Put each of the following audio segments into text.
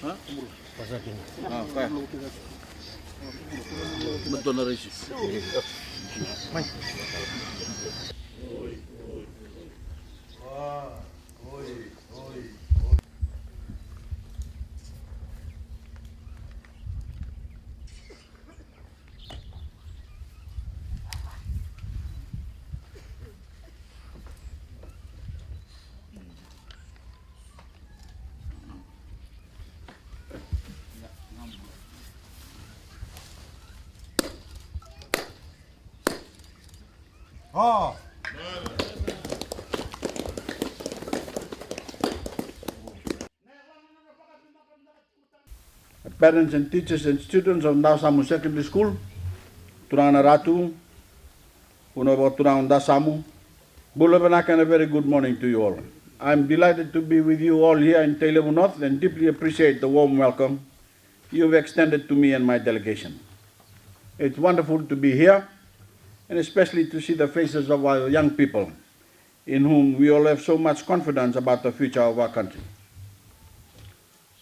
Ha? Ah, kaya. Betul na rin siya. May. Oh. Parents and teachers and students of Dawasamu Secondary School, turang na ratu, puno ba turang Dawasamu. Bulabanak and a very good morning to you all. I'm delighted to be with you all here in Tailevu North and deeply appreciate the warm welcome you've extended to me and my delegation. It's wonderful to be here, and especially to see the faces of our young people, in whom we all have so much confidence about the future of our country.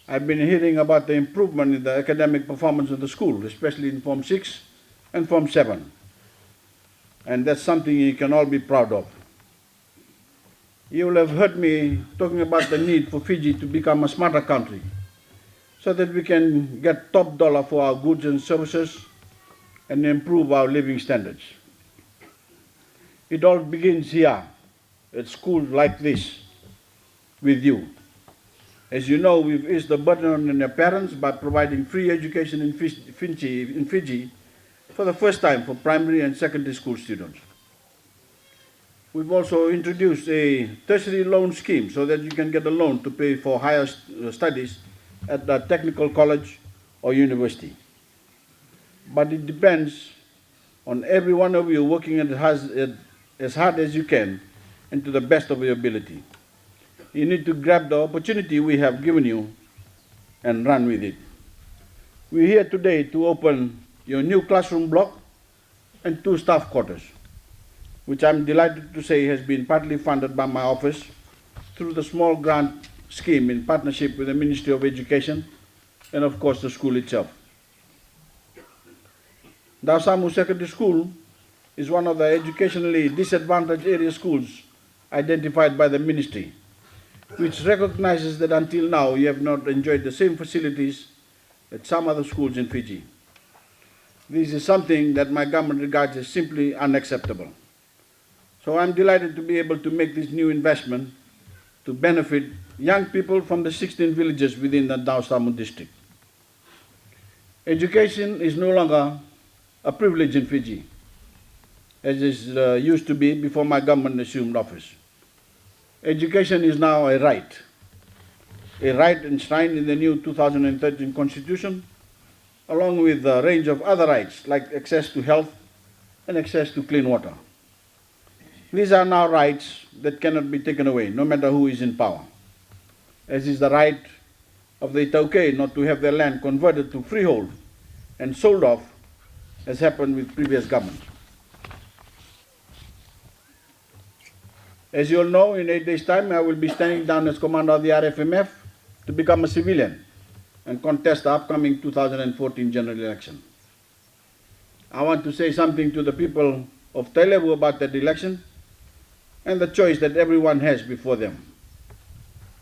I've been hearing about the improvement in the academic performance of the school, especially in Form 6 and Form 7. And that's something you can all be proud of. You will have heard me talking about the need for Fiji to become a smarter country, so that we can get top dollar for our goods and services and improve our living standards. It all begins here, at schools like this, with you. As you know, we've eased the burden on your parents by providing free education in Fiji for the first time for primary and secondary school students. We've also introduced a tertiary loan scheme so that you can get a loan to pay for higher studies at the technical college or university. But it depends on every one of you working as hard as you can and to the best of your ability. You need to grab the opportunity we have given you and run with it. We're here today to open your new classroom block and 2 staff quarters, which I'm delighted to say has been partly funded by my office through the small grant scheme in partnership with the Ministry of Education and of course the school itself. Dawasamu Secondary School is one of the educationally disadvantaged area schools identified by the ministry, which recognizes that until now you have not enjoyed the same facilities that some other schools in Fiji. This is something that my government regards as simply unacceptable. So I'm delighted to be able to make this new investment to benefit young people from the 16 villages within the Dawasamu district. Education is no longer a privilege in Fiji, as it used to be before my government assumed office. Education is now a right enshrined in the new 2013 Constitution, along with a range of other rights like access to health and access to clean water. These are now rights that cannot be taken away, no matter who is in power, as is the right of the Voreqe not to have their land converted to freehold and sold off, as happened with previous governments. As you all know, in 8 days' time, I will be standing down as commander of the RFMF to become a civilian and contest the upcoming 2014 general election. I want to say something to the people of Tailevu about that election and the choice that everyone has before them.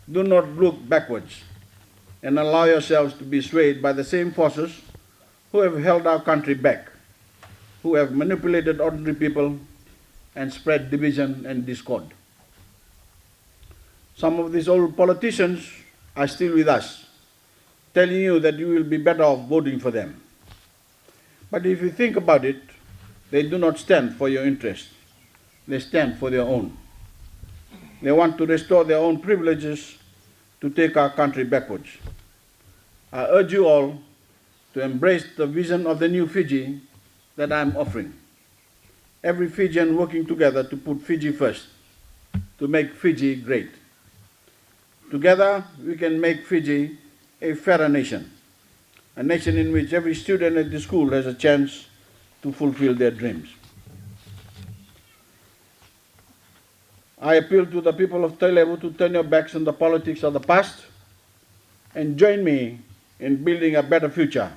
Do not look backwards and allow yourselves to be swayed by the same forces who have held our country back, who have manipulated ordinary people and spread division and discord. Some of these old politicians are still with us, telling you that you will be better off voting for them. But if you think about it, they do not stand for your interest. They stand for their own. They want to restore their own privileges to take our country backwards. I urge you all to embrace the vision of the new Fiji that I am offering. Every Fijian working together to put Fiji first, to make Fiji great. Together, we can make Fiji a fairer nation, a nation in which every student at the school has a chance to fulfill their dreams. I appeal to the people of Tailevu to turn your backs on the politics of the past and join me in building a better future,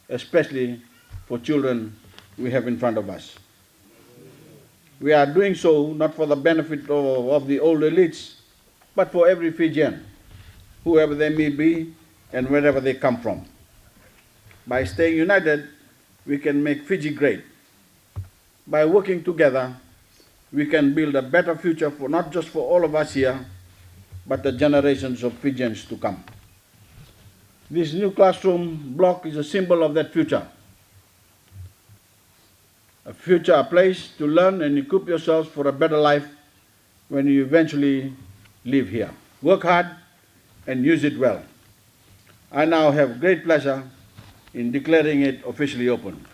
especially for children we have in front of us. We are doing so not for the benefit of the old elites, but for every Fijian, whoever they may be and wherever they come from. By staying united, we can make Fiji great. By working together, we can build a better future for not just for all of us here, but the generations of Fijians to come. This new classroom block is a symbol of that future. A future, a place to learn and equip yourselves for a better life when you eventually live here. Work hard and use it well. I now have great pleasure in declaring it officially open.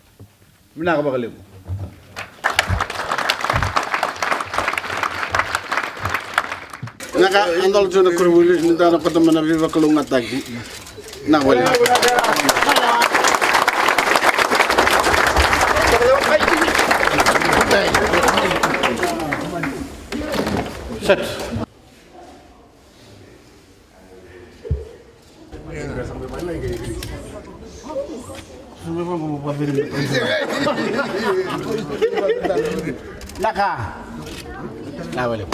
Naka andal jona kuruli nindana patamana viva kulunga tagi. Na wala. Set. Naka. Na wala.